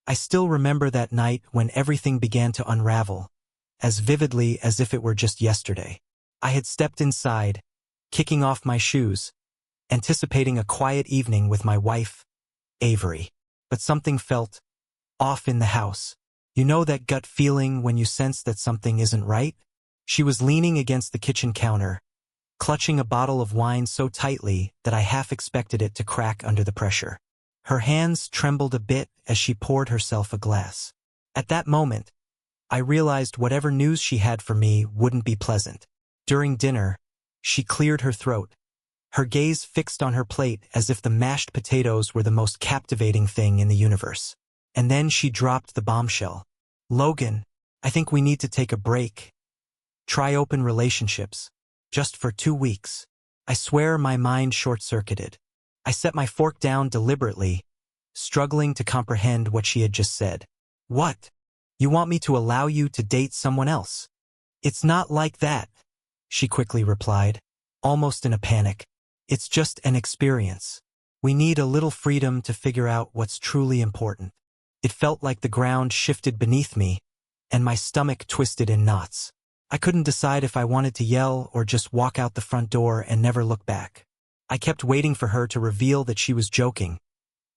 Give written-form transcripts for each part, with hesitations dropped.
I still remember that night when everything began to unravel, as vividly as if it were just yesterday. I had stepped inside, kicking off my shoes, anticipating a quiet evening with my wife, Avery. But something felt off in the house. You know that gut feeling when you sense that something isn't right? She was leaning against the kitchen counter, clutching a bottle of wine so tightly that I half expected it to crack under the pressure. Her hands trembled a bit as she poured herself a glass. At that moment, I realized whatever news she had for me wouldn't be pleasant. During dinner, she cleared her throat, her gaze fixed on her plate as if the mashed potatoes were the most captivating thing in the universe. And then she dropped the bombshell. "Logan, I think we need to take a break. Try open relationships. Just for 2 weeks." I swear my mind short-circuited. I set my fork down deliberately, struggling to comprehend what she had just said. "What? You want me to allow you to date someone else?" "It's not like that," she quickly replied, almost in a panic. "It's just an experience. We need a little freedom to figure out what's truly important." It felt like the ground shifted beneath me, and my stomach twisted in knots. I couldn't decide if I wanted to yell or just walk out the front door and never look back. I kept waiting for her to reveal that she was joking,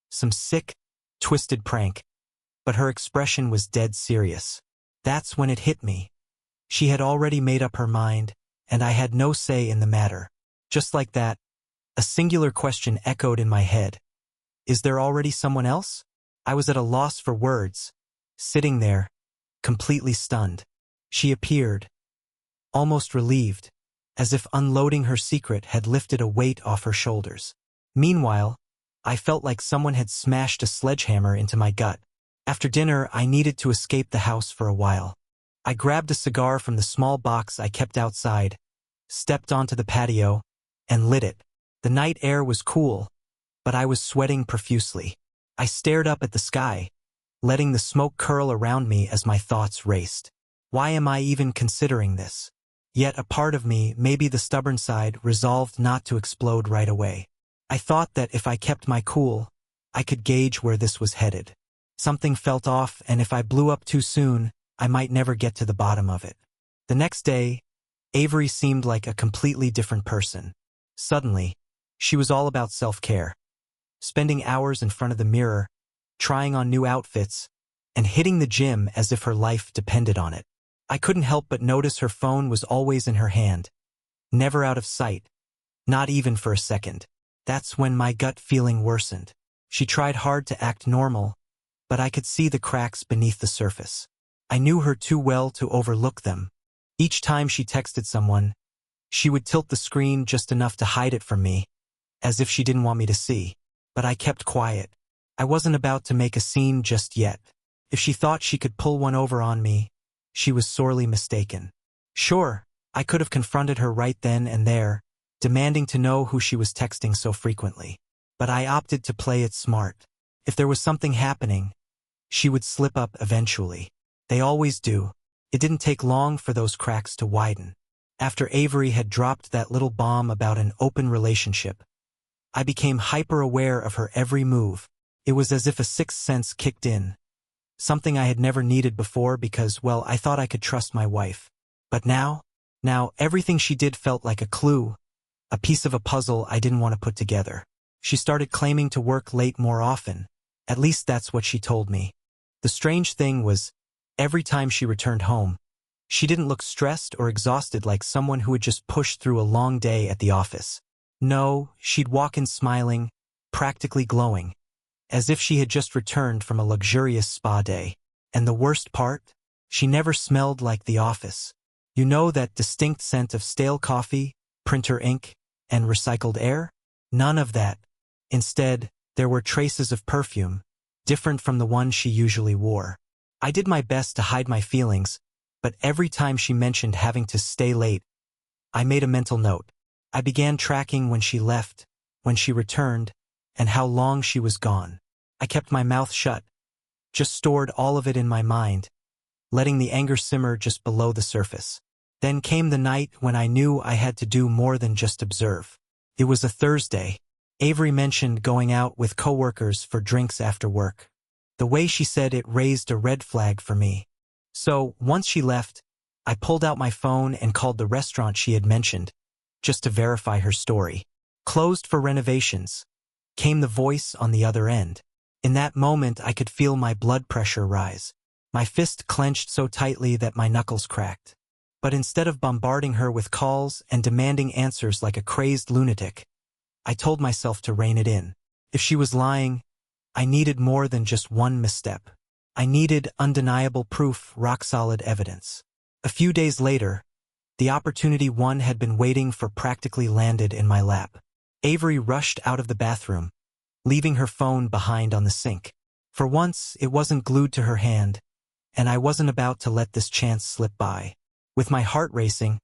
some sick, twisted prank, but her expression was dead serious. That's when it hit me. She had already made up her mind, and I had no say in the matter. Just like that, a singular question echoed in my head. Is there already someone else? I was at a loss for words, sitting there, completely stunned. She appeared, almost relieved, as if unloading her secret had lifted a weight off her shoulders. Meanwhile, I felt like someone had smashed a sledgehammer into my gut. After dinner, I needed to escape the house for a while. I grabbed a cigar from the small box I kept outside, stepped onto the patio, and lit it. The night air was cool, but I was sweating profusely. I stared up at the sky, letting the smoke curl around me as my thoughts raced. Why am I even considering this? Yet a part of me, maybe the stubborn side, resolved not to explode right away. I thought that if I kept my cool, I could gauge where this was headed. Something felt off, and if I blew up too soon, I might never get to the bottom of it. The next day, Avery seemed like a completely different person. Suddenly, she was all about self-care, spending hours in front of the mirror, trying on new outfits, and hitting the gym as if her life depended on it. I couldn't help but notice her phone was always in her hand, never out of sight, not even for a second. That's when my gut feeling worsened. She tried hard to act normal, but I could see the cracks beneath the surface. I knew her too well to overlook them. Each time she texted someone, she would tilt the screen just enough to hide it from me, as if she didn't want me to see. But I kept quiet. I wasn't about to make a scene just yet. If she thought she could pull one over on me, she was sorely mistaken. Sure, I could have confronted her right then and there, demanding to know who she was texting so frequently. But I opted to play it smart. If there was something happening, she would slip up eventually. They always do. It didn't take long for those cracks to widen. After Avery had dropped that little bomb about an open relationship, I became hyper-aware of her every move. It was as if a sixth sense kicked in. Something I had never needed before because, well, I thought I could trust my wife. But now everything she did felt like a clue, a piece of a puzzle I didn't want to put together. She started claiming to work late more often. At least that's what she told me. The strange thing was, every time she returned home, she didn't look stressed or exhausted like someone who had just pushed through a long day at the office. No, she'd walk in smiling, practically glowing, as if she had just returned from a luxurious spa day. And the worst part? She never smelled like the office. You know that distinct scent of stale coffee, printer ink, and recycled air? None of that. Instead, there were traces of perfume, different from the one she usually wore. I did my best to hide my feelings, but every time she mentioned having to stay late, I made a mental note. I began tracking when she left, when she returned, and how long she was gone. I kept my mouth shut, just stored all of it in my mind, letting the anger simmer just below the surface. Then came the night when I knew I had to do more than just observe. It was a Thursday. Avery mentioned going out with coworkers for drinks after work. The way she said it raised a red flag for me. So, once she left, I pulled out my phone and called the restaurant she had mentioned, just to verify her story. Closed for renovations, came the voice on the other end. In that moment, I could feel my blood pressure rise. My fist clenched so tightly that my knuckles cracked. But instead of bombarding her with calls and demanding answers like a crazed lunatic, I told myself to rein it in. If she was lying, I needed more than just one misstep. I needed undeniable proof, rock-solid evidence. A few days later, the opportunity one had been waiting for practically landed in my lap. Avery rushed out of the bathroom, leaving her phone behind on the sink. For once, it wasn't glued to her hand, and I wasn't about to let this chance slip by. With my heart racing,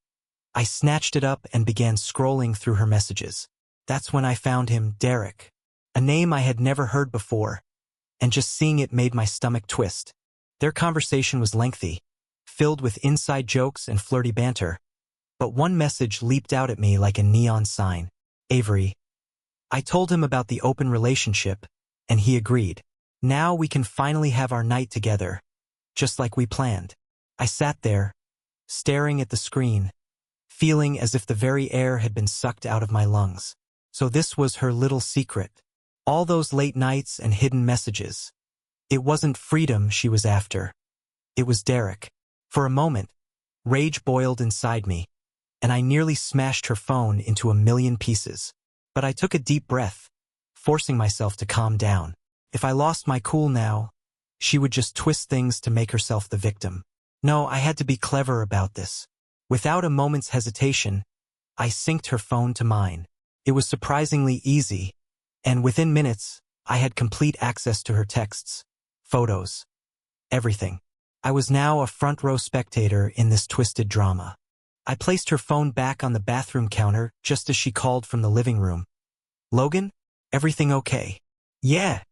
I snatched it up and began scrolling through her messages. That's when I found him, Derek. A name I had never heard before, and just seeing it made my stomach twist. Their conversation was lengthy, filled with inside jokes and flirty banter, but one message leaped out at me like a neon sign. Avery. I told him about the open relationship, and he agreed. Now we can finally have our night together, just like we planned. I sat there, staring at the screen, feeling as if the very air had been sucked out of my lungs. So this was her little secret. All those late nights and hidden messages. It wasn't freedom she was after. It was Derek. For a moment, rage boiled inside me, and I nearly smashed her phone into a million pieces. But I took a deep breath, forcing myself to calm down. If I lost my cool now, she would just twist things to make herself the victim. No, I had to be clever about this. Without a moment's hesitation, I synced her phone to mine. It was surprisingly easy, and within minutes, I had complete access to her texts, photos, everything. I was now a front-row spectator in this twisted drama. I placed her phone back on the bathroom counter just as she called from the living room. Logan, everything okay? Yeah,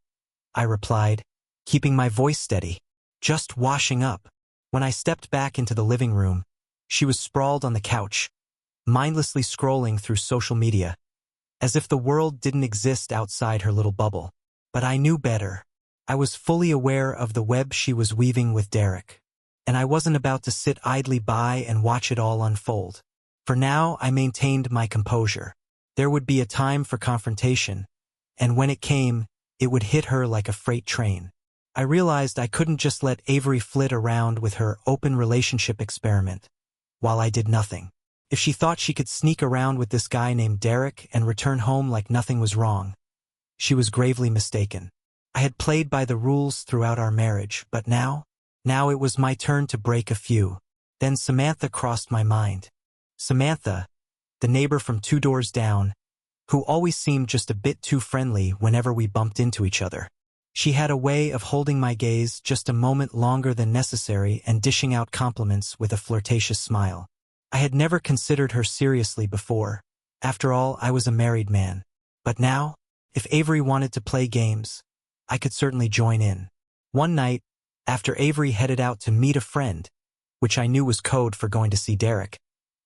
I replied, keeping my voice steady. Just washing up. When I stepped back into the living room, she was sprawled on the couch, mindlessly scrolling through social media, as if the world didn't exist outside her little bubble. But I knew better. I was fully aware of the web she was weaving with Derek, and I wasn't about to sit idly by and watch it all unfold. For now, I maintained my composure. There would be a time for confrontation, and when it came, it would hit her like a freight train. I realized I couldn't just let Avery flit around with her open relationship experiment, while I did nothing. If she thought she could sneak around with this guy named Derek and return home like nothing was wrong, she was gravely mistaken. I had played by the rules throughout our marriage, but now it was my turn to break a few. Then Samantha crossed my mind. Samantha, the neighbor from 2 doors down, who always seemed just a bit too friendly whenever we bumped into each other. She had a way of holding my gaze just a moment longer than necessary and dishing out compliments with a flirtatious smile. I had never considered her seriously before. After all, I was a married man. But now, if Avery wanted to play games, I could certainly join in. One night, after Avery headed out to meet a friend, which I knew was code for going to see Derek,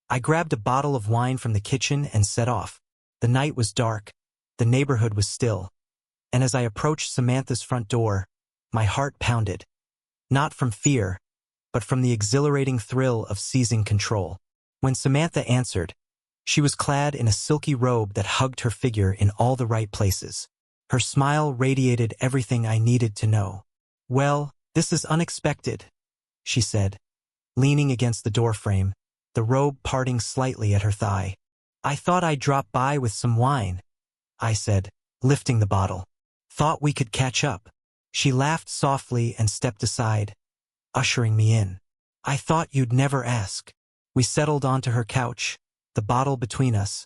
I grabbed a bottle of wine from the kitchen and set off. The night was dark, the neighborhood was still, and as I approached Samantha's front door, my heart pounded. Not from fear, but from the exhilarating thrill of seizing control. When Samantha answered, she was clad in a silky robe that hugged her figure in all the right places. Her smile radiated everything I needed to know. Well, this is unexpected, she said, leaning against the doorframe, the robe parting slightly at her thigh. I thought I'd drop by with some wine, I said, lifting the bottle. Thought we could catch up. She laughed softly and stepped aside, ushering me in. I thought you'd never ask. We settled onto her couch, the bottle between us,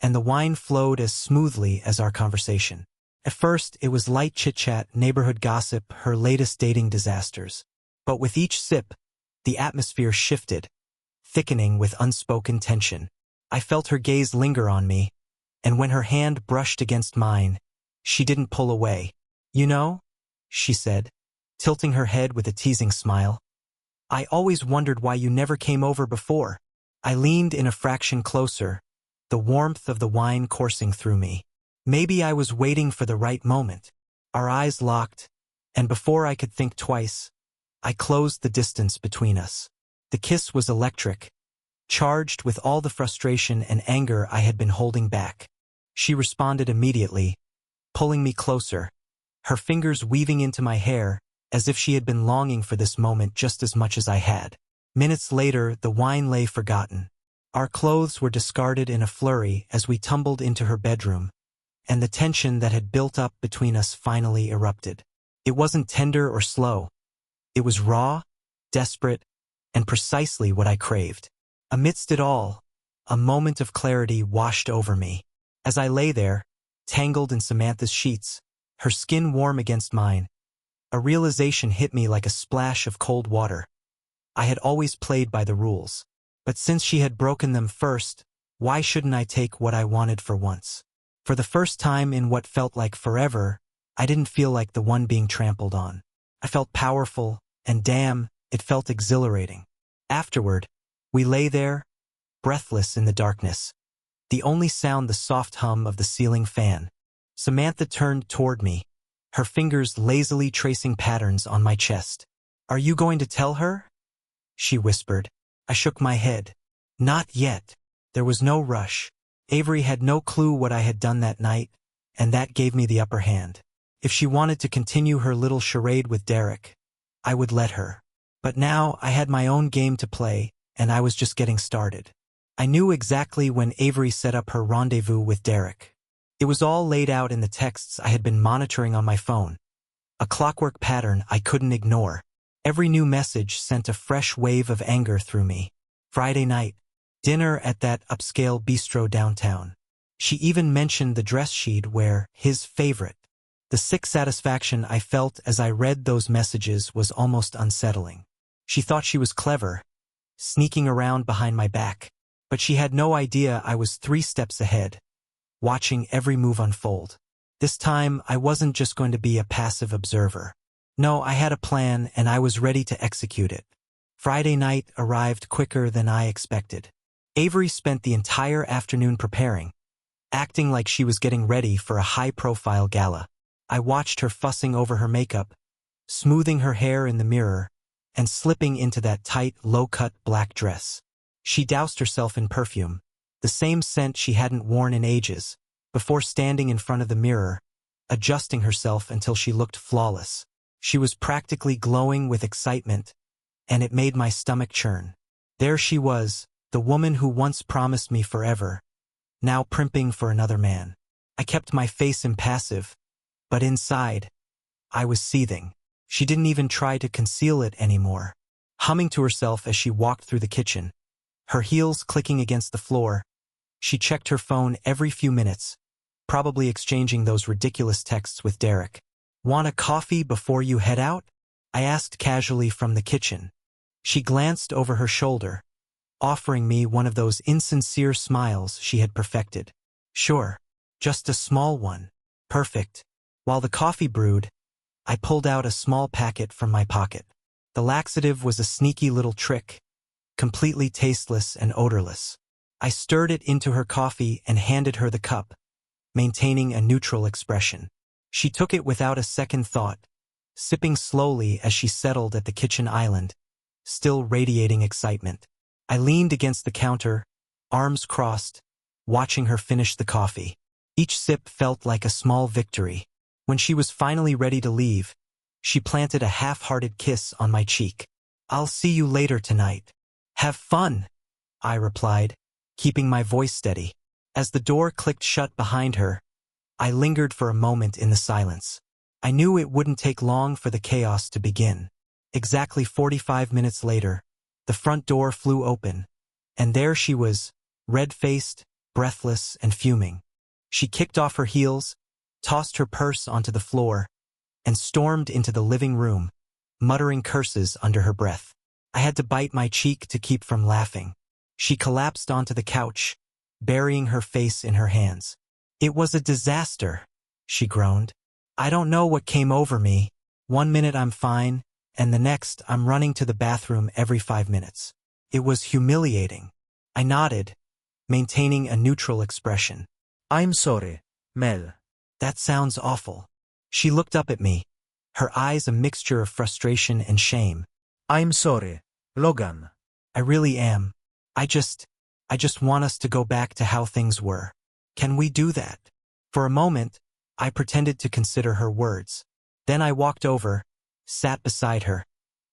and the wine flowed as smoothly as our conversation. At first, it was light chit-chat, neighborhood gossip, her latest dating disasters. But with each sip, the atmosphere shifted, thickening with unspoken tension. I felt her gaze linger on me, and when her hand brushed against mine, she didn't pull away. You know, she said, tilting her head with a teasing smile, I always wondered why you never came over before. I leaned in a fraction closer, the warmth of the wine coursing through me. Maybe I was waiting for the right moment. Our eyes locked, And before I could think twice, I closed the distance between us. The kiss was electric, charged with all the frustration and anger I had been holding back. She responded immediately, pulling me closer, her fingers weaving into my hair, as if she had been longing for this moment just as much as I had. Minutes later, the wine lay forgotten. Our clothes were discarded in a flurry as we tumbled into her bedroom, and the tension that had built up between us finally erupted. It wasn't tender or slow. It was raw, desperate, and precisely what I craved. Amidst it all, a moment of clarity washed over me. As I lay there, tangled in Samantha's sheets, her skin warm against mine, a realization hit me like a splash of cold water. I had always played by the rules, but since she had broken them first, why shouldn't I take what I wanted for once? For the first time in what felt like forever, I didn't feel like the one being trampled on. I felt powerful, and damn, it felt exhilarating. Afterward, we lay there, breathless in the darkness, the only sound the soft hum of the ceiling fan. Samantha turned toward me, her fingers lazily tracing patterns on my chest. "Are you going to tell her?" she whispered. I shook my head. Not yet. There was no rush. Avery had no clue what I had done that night, and that gave me the upper hand. If she wanted to continue her little charade with Derek, I would let her. But now I had my own game to play, and I was just getting started. I knew exactly when Avery set up her rendezvous with Derek. It was all laid out in the texts I had been monitoring on my phone, a clockwork pattern I couldn't ignore. Every new message sent a fresh wave of anger through me. Friday night, dinner at that upscale bistro downtown. She even mentioned the dress she'd wear, his favorite. The sick satisfaction I felt as I read those messages was almost unsettling. She thought she was clever, sneaking around behind my back. But she had no idea I was 3 steps ahead, watching every move unfold. This time, I wasn't just going to be a passive observer. No, I had a plan, and I was ready to execute it. Friday night arrived quicker than I expected. Avery spent the entire afternoon preparing, acting like she was getting ready for a high-profile gala. I watched her fussing over her makeup, smoothing her hair in the mirror, and slipping into that tight, low-cut black dress. She doused herself in perfume, the same scent she hadn't worn in ages, before standing in front of the mirror, adjusting herself until she looked flawless. She was practically glowing with excitement, and it made my stomach churn. There she was, the woman who once promised me forever, now primping for another man. I kept my face impassive, but inside, I was seething. She didn't even try to conceal it anymore. Humming to herself as she walked through the kitchen, her heels clicking against the floor, she checked her phone every few minutes, probably exchanging those ridiculous texts with Derek. "Want a coffee before you head out?" I asked casually from the kitchen. She glanced over her shoulder, offering me one of those insincere smiles she had perfected. "Sure, just a small one." "Perfect." While the coffee brewed, I pulled out a small packet from my pocket. The laxative was a sneaky little trick, completely tasteless and odorless. I stirred it into her coffee and handed her the cup, maintaining a neutral expression. She took it without a second thought, sipping slowly as she settled at the kitchen island, still radiating excitement. I leaned against the counter, arms crossed, watching her finish the coffee. Each sip felt like a small victory. When she was finally ready to leave, she planted a half-hearted kiss on my cheek. "I'll see you later tonight." "Have fun," I replied, keeping my voice steady. As the door clicked shut behind her, I lingered for a moment in the silence. I knew it wouldn't take long for the chaos to begin. Exactly 45 minutes later, the front door flew open, and there she was, red-faced, breathless, and fuming. She kicked off her heels, tossed her purse onto the floor, and stormed into the living room, muttering curses under her breath. I had to bite my cheek to keep from laughing. She collapsed onto the couch, burying her face in her hands. "It was a disaster," she groaned. "I don't know what came over me. One minute I'm fine, and the next I'm running to the bathroom every 5 minutes. It was humiliating." I nodded, maintaining a neutral expression. I'm sorry, Mel. "That sounds awful." She looked up at me, her eyes a mixture of frustration and shame. I'm sorry, Logan. I really am. I just want us to go back to how things were. Can we do that? For a moment, I pretended to consider her words. Then I walked over, sat beside her,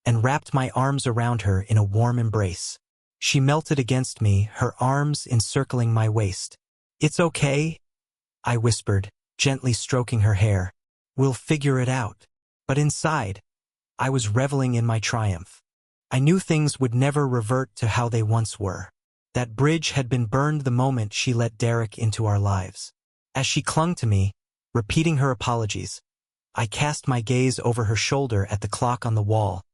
and wrapped my arms around her in a warm embrace. She melted against me, her arms encircling my waist. It's okay, I whispered, gently stroking her hair. We'll figure it out. But inside, I was reveling in my triumph. I knew things would never revert to how they once were. That bridge had been burned the moment she let Derek into our lives. As she clung to me, repeating her apologies, I cast my gaze over her shoulder at the clock on the wall,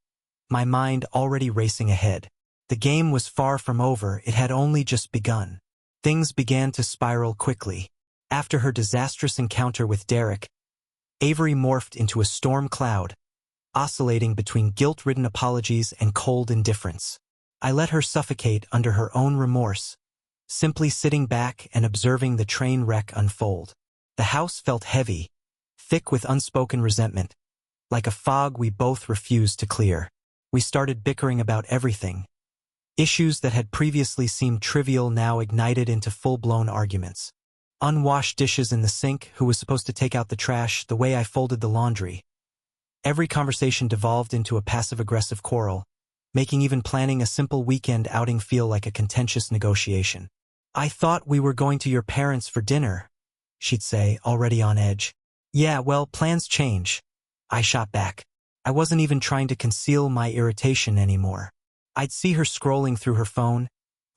my mind already racing ahead. The game was far from over, it had only just begun. Things began to spiral quickly. After her disastrous encounter with Derek, Avery morphed into a storm cloud, oscillating between guilt-ridden apologies and cold indifference. I let her suffocate under her own remorse, simply sitting back and observing the train wreck unfold. The house felt heavy, thick with unspoken resentment, like a fog we both refused to clear. We started bickering about everything. Issues that had previously seemed trivial now ignited into full-blown arguments. Unwashed dishes in the sink, who was supposed to take out the trash, the way I folded the laundry. Every conversation devolved into a passive-aggressive quarrel, making even planning a simple weekend outing feel like a contentious negotiation. I thought we were going to your parents for dinner, she'd say, already on edge. Yeah, well, plans change, I shot back. I wasn't even trying to conceal my irritation anymore. I'd see her scrolling through her phone,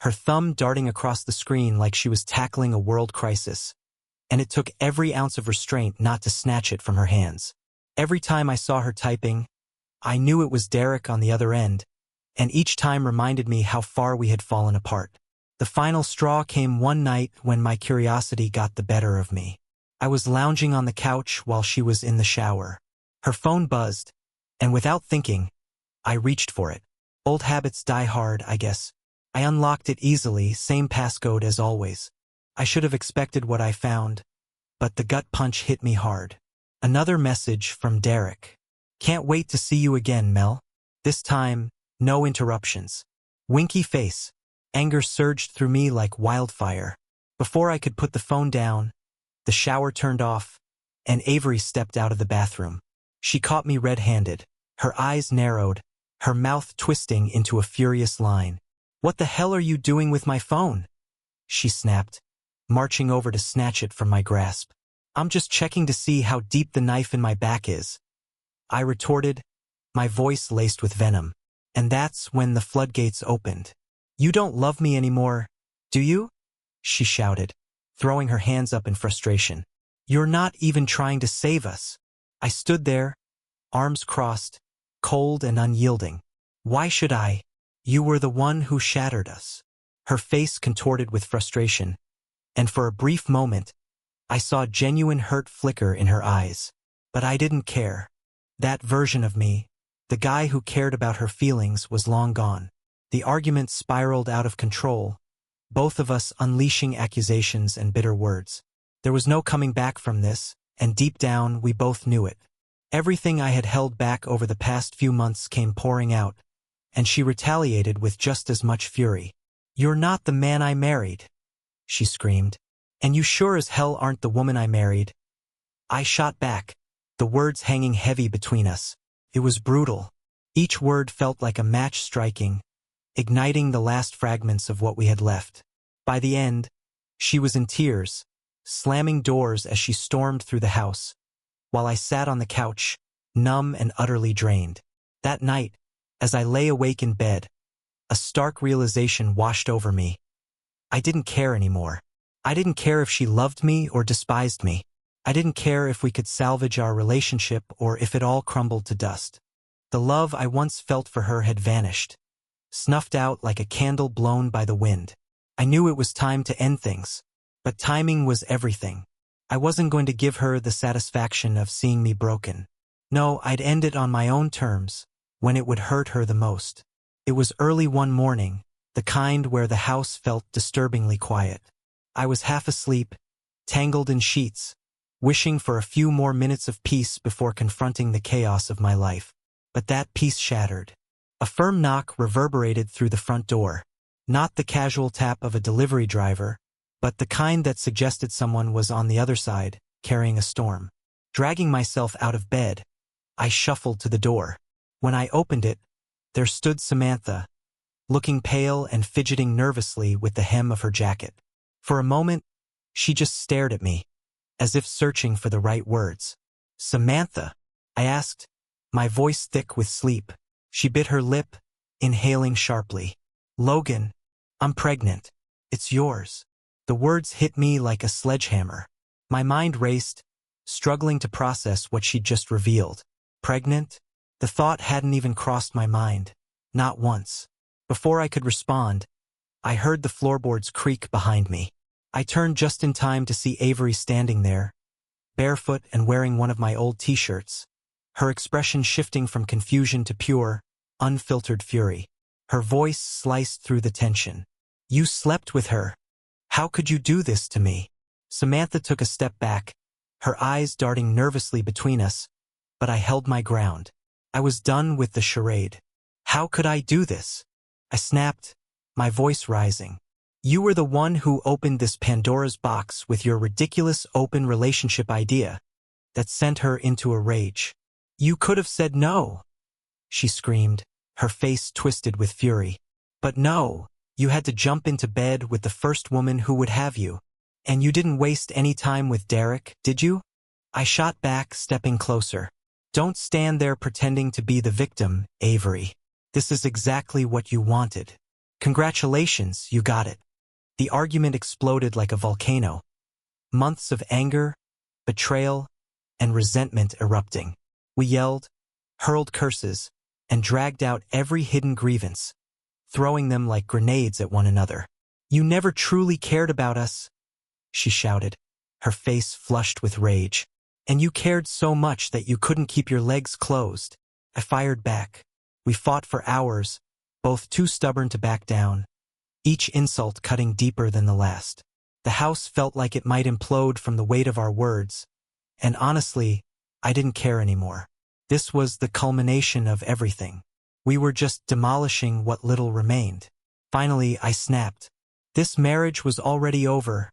her thumb darting across the screen like she was tackling a world crisis, and it took every ounce of restraint not to snatch it from her hands. Every time I saw her typing, I knew it was Derek on the other end, and each time reminded me how far we had fallen apart. The final straw came one night when my curiosity got the better of me. I was lounging on the couch while she was in the shower. Her phone buzzed, and without thinking, I reached for it. Old habits die hard, I guess. I unlocked it easily, same passcode as always. I should have expected what I found, but the gut punch hit me hard. Another message from Derek. Can't wait to see you again, Mel. This time, no interruptions. Winky face. Anger surged through me like wildfire. Before I could put the phone down, the shower turned off, and Avery stepped out of the bathroom. She caught me red-handed. Her eyes narrowed, her mouth twisting into a furious line. What the hell are you doing with my phone? She snapped, marching over to snatch it from my grasp. I'm just checking to see how deep the knife in my back is, I retorted, my voice laced with venom. And that's when the floodgates opened. You don't love me anymore, do you? She shouted, throwing her hands up in frustration. You're not even trying to save us. I stood there, arms crossed, cold and unyielding. Why should I? You were the one who shattered us. Her face contorted with frustration, and for a brief moment, I saw genuine hurt flicker in her eyes. But I didn't care. That version of me, the guy who cared about her feelings, was long gone. The argument spiraled out of control, both of us unleashing accusations and bitter words. There was no coming back from this, and deep down we both knew it. Everything I had held back over the past few months came pouring out, and she retaliated with just as much fury. You're not the man I married, she screamed. And you sure as hell aren't the woman I married. I shot back, the words hanging heavy between us. It was brutal. Each word felt like a match striking, igniting the last fragments of what we had left. By the end, she was in tears, slamming doors as she stormed through the house, while I sat on the couch, numb and utterly drained. That night, as I lay awake in bed, a stark realization washed over me. I didn't care anymore. I didn't care if she loved me or despised me. I didn't care if we could salvage our relationship or if it all crumbled to dust. The love I once felt for her had vanished, snuffed out like a candle blown by the wind. I knew it was time to end things, but timing was everything. I wasn't going to give her the satisfaction of seeing me broken. No, I'd end it on my own terms, when it would hurt her the most. It was early one morning, the kind where the house felt disturbingly quiet. I was half asleep, tangled in sheets, wishing for a few more minutes of peace before confronting the chaos of my life. But that peace shattered. A firm knock reverberated through the front door. Not the casual tap of a delivery driver, but the kind that suggested someone was on the other side, carrying a storm. Dragging myself out of bed, I shuffled to the door. When I opened it, there stood Samantha, looking pale and fidgeting nervously with the hem of her jacket. For a moment, she just stared at me, as if searching for the right words. "Samantha?" I asked, my voice thick with sleep. She bit her lip, inhaling sharply. "Logan, I'm pregnant. It's yours." The words hit me like a sledgehammer. My mind raced, struggling to process what she'd just revealed. Pregnant? The thought hadn't even crossed my mind. Not once. Before I could respond, I heard the floorboards creak behind me. I turned just in time to see Avery standing there, barefoot and wearing one of my old t-shirts, her expression shifting from confusion to pure, unfiltered fury. Her voice sliced through the tension. "You slept with her. How could you do this to me?" Samantha took a step back, her eyes darting nervously between us, but I held my ground. I was done with the charade. "How could I do this?" I snapped, my voice rising. "You were the one who opened this Pandora's box with your ridiculous open relationship idea that sent her into a rage. You could have said no," she screamed, her face twisted with fury. "But no, you had to jump into bed with the first woman who would have you. And you didn't waste any time with Derek, did you?" I shot back, stepping closer. "Don't stand there pretending to be the victim, Avery. This is exactly what you wanted. Congratulations, you got it." The argument exploded like a volcano. Months of anger, betrayal, and resentment erupting. We yelled, hurled curses, and dragged out every hidden grievance, throwing them like grenades at one another. "You never truly cared about us," she shouted, her face flushed with rage. "And you cared so much that you couldn't keep your legs closed." I fired back. We fought for hours, both too stubborn to back down, each insult cutting deeper than the last. The house felt like it might implode from the weight of our words, and honestly, I didn't care anymore. This was the culmination of everything. We were just demolishing what little remained. Finally, I snapped. "This marriage was already over,"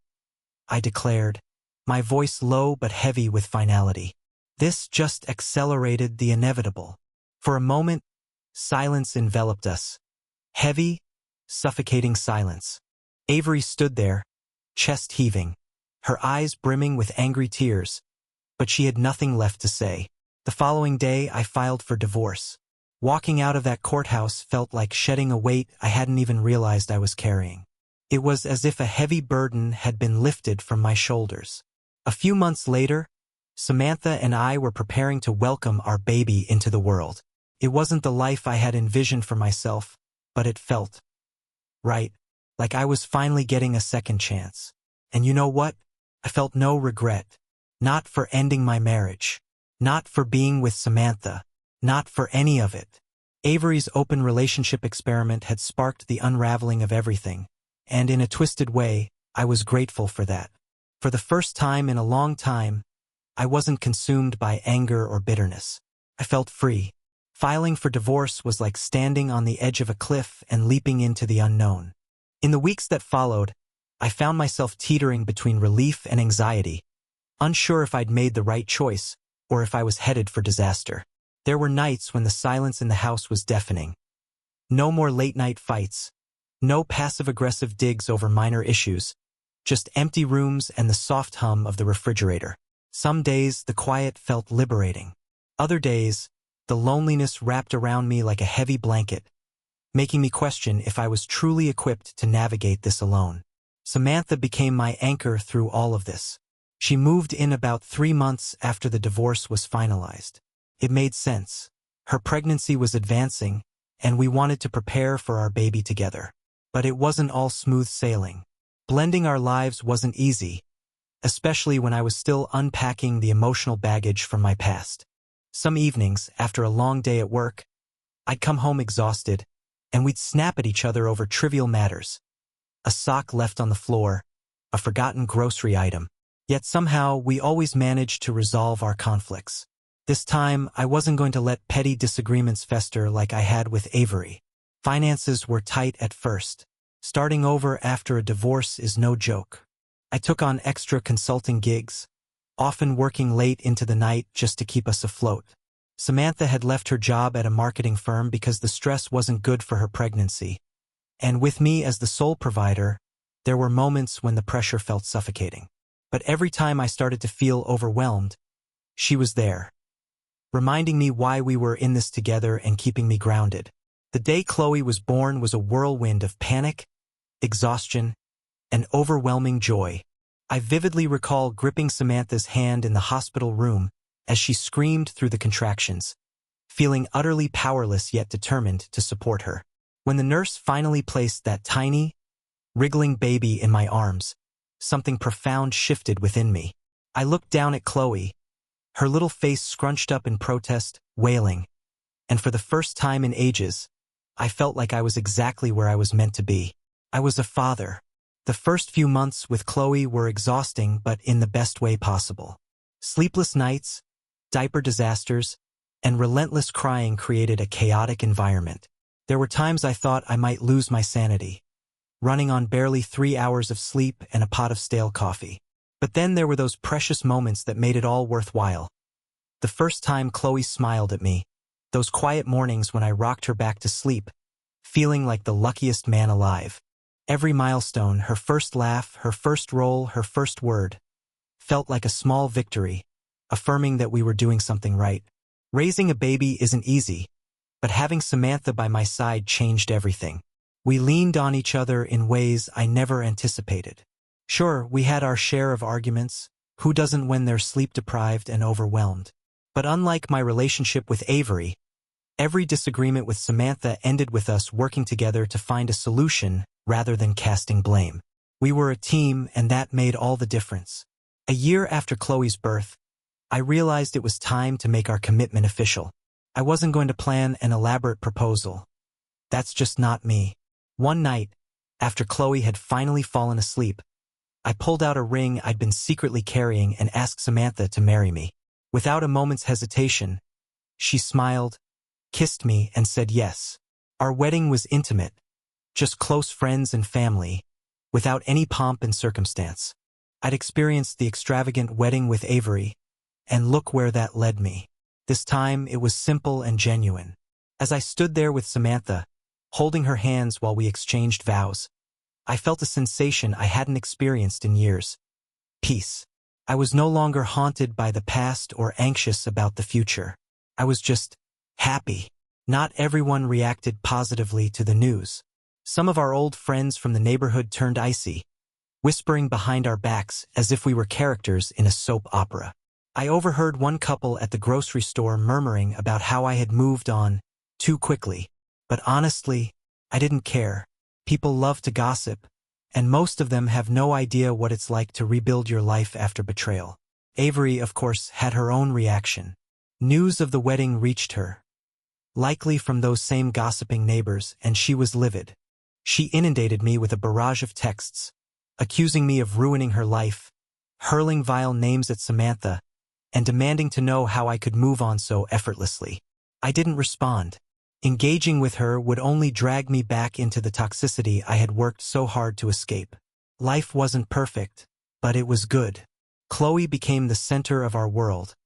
I declared, my voice low but heavy with finality. This just accelerated the inevitable. For a moment, silence enveloped us. Heavy, suffocating silence. Avery stood there, chest heaving, her eyes brimming with angry tears, but she had nothing left to say. The following day, I filed for divorce. Walking out of that courthouse felt like shedding a weight I hadn't even realized I was carrying. It was as if a heavy burden had been lifted from my shoulders. A few months later, Samantha and I were preparing to welcome our baby into the world. It wasn't the life I had envisioned for myself, but it felt right, like I was finally getting a second chance. And you know what? I felt no regret. Not for ending my marriage. Not for being with Samantha. Not for any of it. Avery's open relationship experiment had sparked the unraveling of everything, and in a twisted way, I was grateful for that. For the first time in a long time, I wasn't consumed by anger or bitterness. I felt free. Filing for divorce was like standing on the edge of a cliff and leaping into the unknown. In the weeks that followed, I found myself teetering between relief and anxiety, unsure if I'd made the right choice or if I was headed for disaster. There were nights when the silence in the house was deafening. No more late-night fights. No passive-aggressive digs over minor issues. Just empty rooms and the soft hum of the refrigerator. Some days, the quiet felt liberating. Other days, the loneliness wrapped around me like a heavy blanket, making me question if I was truly equipped to navigate this alone. Samantha became my anchor through all of this. She moved in about 3 months after the divorce was finalized. It made sense. Her pregnancy was advancing, and we wanted to prepare for our baby together. But it wasn't all smooth sailing. Blending our lives wasn't easy, especially when I was still unpacking the emotional baggage from my past. Some evenings, after a long day at work, I'd come home exhausted, and we'd snap at each other over trivial matters. A sock left on the floor, a forgotten grocery item, Yet somehow we always managed to resolve our conflicts. This time, I wasn't going to let petty disagreements fester like I had with Avery. Finances were tight at first. Starting over after a divorce is no joke. I took on extra consulting gigs, often working late into the night just to keep us afloat. Samantha had left her job at a marketing firm because the stress wasn't good for her pregnancy. And with me as the sole provider, there were moments when the pressure felt suffocating. But every time I started to feel overwhelmed, she was there, reminding me why we were in this together and keeping me grounded. The day Chloe was born was a whirlwind of panic, exhaustion, and overwhelming joy. I vividly recall gripping Samantha's hand in the hospital room as she screamed through the contractions, feeling utterly powerless yet determined to support her. When the nurse finally placed that tiny, wriggling baby in my arms, something profound shifted within me. I looked down at Chloe, her little face scrunched up in protest, wailing, and for the first time in ages, I felt like I was exactly where I was meant to be. I was a father. The first few months with Chloe were exhausting, but in the best way possible. Sleepless nights, diaper disasters, and relentless crying created a chaotic environment. There were times I thought I might lose my sanity, running on barely 3 hours of sleep and a pot of stale coffee. But then there were those precious moments that made it all worthwhile. The first time Chloe smiled at me, those quiet mornings when I rocked her back to sleep, feeling like the luckiest man alive. Every milestone, her first laugh, her first roll, her first word, felt like a small victory, affirming that we were doing something right. Raising a baby isn't easy, but having Samantha by my side changed everything. We leaned on each other in ways I never anticipated. Sure, we had our share of arguments. Who doesn't when they're sleep-deprived and overwhelmed? But unlike my relationship with Avery, every disagreement with Samantha ended with us working together to find a solution rather than casting blame. We were a team, and that made all the difference. A year after Chloe's birth, I realized it was time to make our commitment official. I wasn't going to plan an elaborate proposal. That's just not me. One night, after Chloe had finally fallen asleep, I pulled out a ring I'd been secretly carrying and asked Samantha to marry me. Without a moment's hesitation, she smiled, kissed me, and said yes. Our wedding was intimate, just close friends and family, without any pomp and circumstance. I'd experienced the extravagant wedding with Avery, and look where that led me. This time it was simple and genuine. As I stood there with Samantha, holding her hands while we exchanged vows, I felt a sensation I hadn't experienced in years. Peace. I was no longer haunted by the past or anxious about the future. I was just happy. Not everyone reacted positively to the news. Some of our old friends from the neighborhood turned icy, whispering behind our backs as if we were characters in a soap opera. I overheard one couple at the grocery store murmuring about how I had moved on too quickly. But honestly, I didn't care. People love to gossip, and most of them have no idea what it's like to rebuild your life after betrayal. Avery, of course, had her own reaction. News of the wedding reached her, likely from those same gossiping neighbors, and she was livid. She inundated me with a barrage of texts, accusing me of ruining her life, hurling vile names at Samantha, and demanding to know how I could move on so effortlessly. I didn't respond. Engaging with her would only drag me back into the toxicity I had worked so hard to escape. Life wasn't perfect, but it was good. Chloe became the center of our world,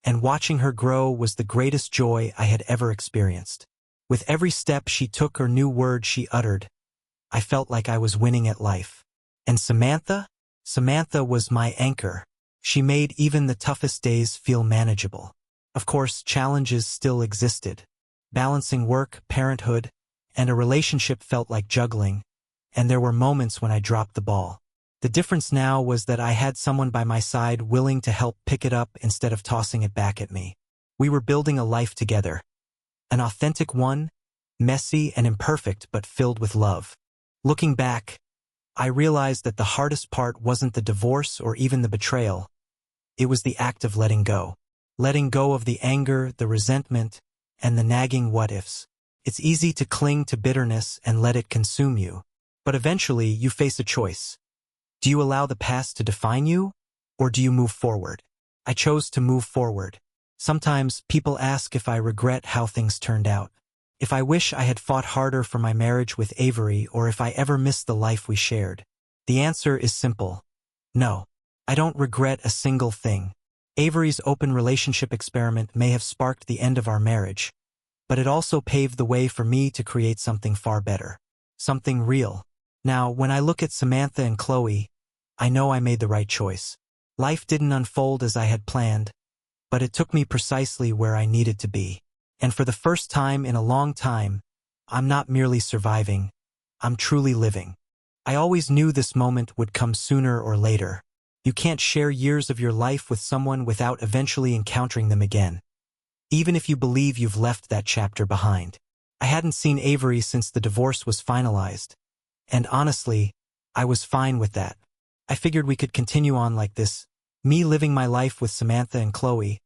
and watching her grow was the greatest joy I had ever experienced. With every step she took or new word she uttered, I felt like I was winning at life. And Samantha? Samantha was my anchor. She made even the toughest days feel manageable. Of course, challenges still existed. Balancing work, parenthood, and a relationship felt like juggling, and there were moments when I dropped the ball. The difference now was that I had someone by my side willing to help pick it up instead of tossing it back at me. We were building a life together. An authentic one, messy and imperfect but filled with love. Looking back, I realized that the hardest part wasn't the divorce or even the betrayal. It was the act of letting go. Letting go of the anger, the resentment, and the nagging what-ifs. It's easy to cling to bitterness and let it consume you. But eventually, you face a choice. Do you allow the past to define you, or do you move forward? I chose to move forward. Sometimes people ask if I regret how things turned out, if I wish I had fought harder for my marriage with Avery, or if I ever missed the life we shared. The answer is simple. No. I don't regret a single thing. Avery's open relationship experiment may have sparked the end of our marriage, but it also paved the way for me to create something far better. Something real. Now, when I look at Samantha and Chloe, I know I made the right choice. Life didn't unfold as I had planned, but it took me precisely where I needed to be. And for the first time in a long time, I'm not merely surviving, I'm truly living. I always knew this moment would come sooner or later. You can't share years of your life with someone without eventually encountering them again, even if you believe you've left that chapter behind. I hadn't seen Avery since the divorce was finalized, and honestly, I was fine with that. I figured we could continue on like this, me living my life with Samantha and Chloe,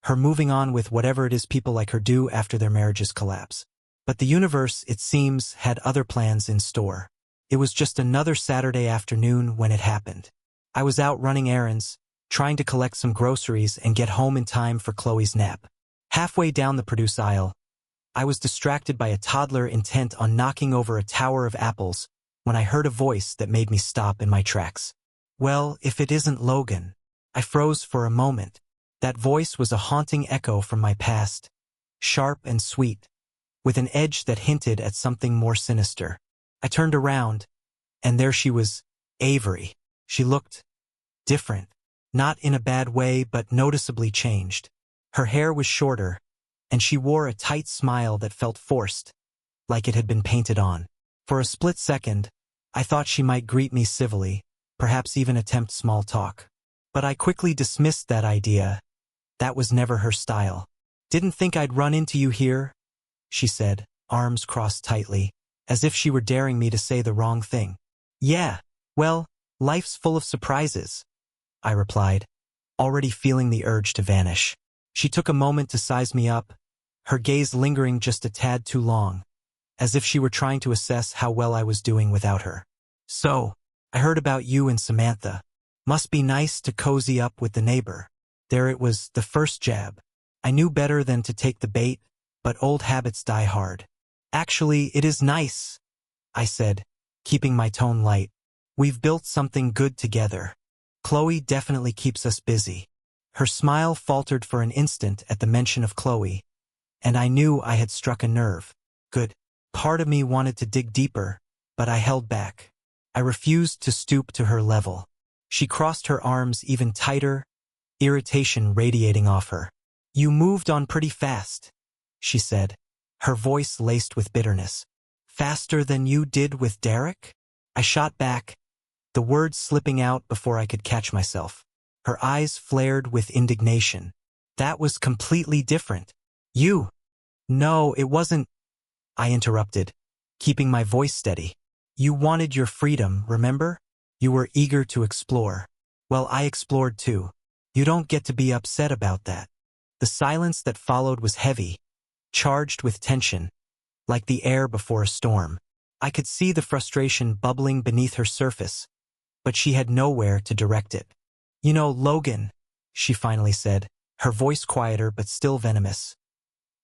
her moving on with whatever it is people like her do after their marriages collapse. But the universe, it seems, had other plans in store. It was just another Saturday afternoon when it happened. I was out running errands, trying to collect some groceries and get home in time for Chloe's nap. Halfway down the produce aisle, I was distracted by a toddler intent on knocking over a tower of apples when I heard a voice that made me stop in my tracks. Well, if it isn't Logan. I froze for a moment. That voice was a haunting echo from my past, sharp and sweet, with an edge that hinted at something more sinister. I turned around, and there she was, Avery. She looked different, not in a bad way but noticeably changed. Her hair was shorter, and she wore a tight smile that felt forced, like it had been painted on. For a split second, I thought she might greet me civilly, perhaps even attempt small talk. But I quickly dismissed that idea. That was never her style. "Didn't think I'd run into you here," she said, arms crossed tightly, as if she were daring me to say the wrong thing. "Yeah, well, life's full of surprises," I replied, already feeling the urge to vanish. She took a moment to size me up, her gaze lingering just a tad too long, as if she were trying to assess how well I was doing without her. "So, I heard about you and Samantha. Must be nice to cozy up with the neighbor." There it was, the first jab. I knew better than to take the bait, but old habits die hard. "Actually, it is nice," I said, keeping my tone light. "We've built something good together. Chloe definitely keeps us busy." Her smile faltered for an instant at the mention of Chloe, and I knew I had struck a nerve. Good. Part of me wanted to dig deeper, but I held back. I refused to stoop to her level. She crossed her arms even tighter, irritation radiating off her. "You moved on pretty fast," she said, her voice laced with bitterness. "Faster than you did with Derek?" I shot back, the words slipping out before I could catch myself. Her eyes flared with indignation. "That was completely different. You—" "No, it wasn't," I interrupted, keeping my voice steady. "You wanted your freedom, remember? You were eager to explore. Well, I explored too. You don't get to be upset about that." The silence that followed was heavy, charged with tension, like the air before a storm. I could see the frustration bubbling beneath her surface, but she had nowhere to direct it. "You know, Logan," she finally said, her voice quieter but still venomous.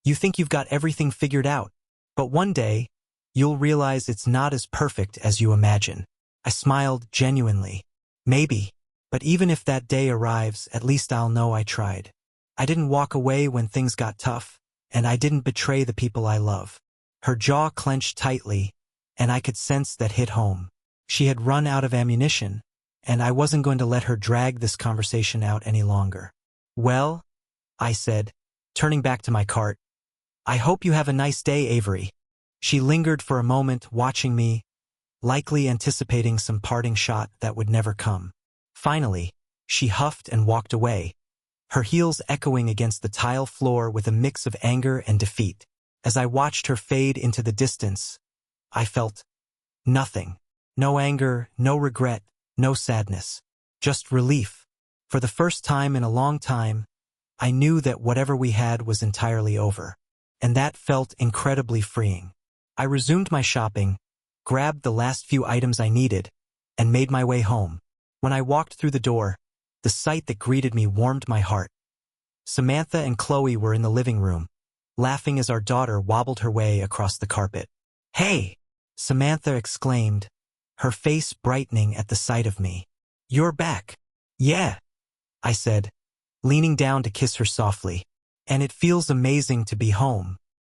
"You think you've got everything figured out, but one day, you'll realize it's not as perfect as you imagine." I smiled genuinely. "Maybe. But even if that day arrives, at least I'll know I tried. I didn't walk away when things got tough, and I didn't betray the people I love." Her jaw clenched tightly, and I could sense that hit home. She had run out of ammunition, and I wasn't going to let her drag this conversation out any longer. "Well," I said, turning back to my cart, "I hope you have a nice day, Avery." She lingered for a moment, watching me, likely anticipating some parting shot that would never come. Finally, she huffed and walked away, her heels echoing against the tile floor with a mix of anger and defeat. As I watched her fade into the distance, I felt nothing. No anger, no regret, no sadness. Just relief. For the first time in a long time, I knew that whatever we had was entirely over. And that felt incredibly freeing. I resumed my shopping, grabbed the last few items I needed, and made my way home. When I walked through the door, The sight that greeted me warmed my heart. Samantha and Chloe were in the living room, laughing as our daughter wobbled her way across the carpet. "Hey!" Samantha exclaimed, her face brightening at the sight of me. "You're back." "Yeah," I said, leaning down to kiss her softly. "And it feels amazing to be home."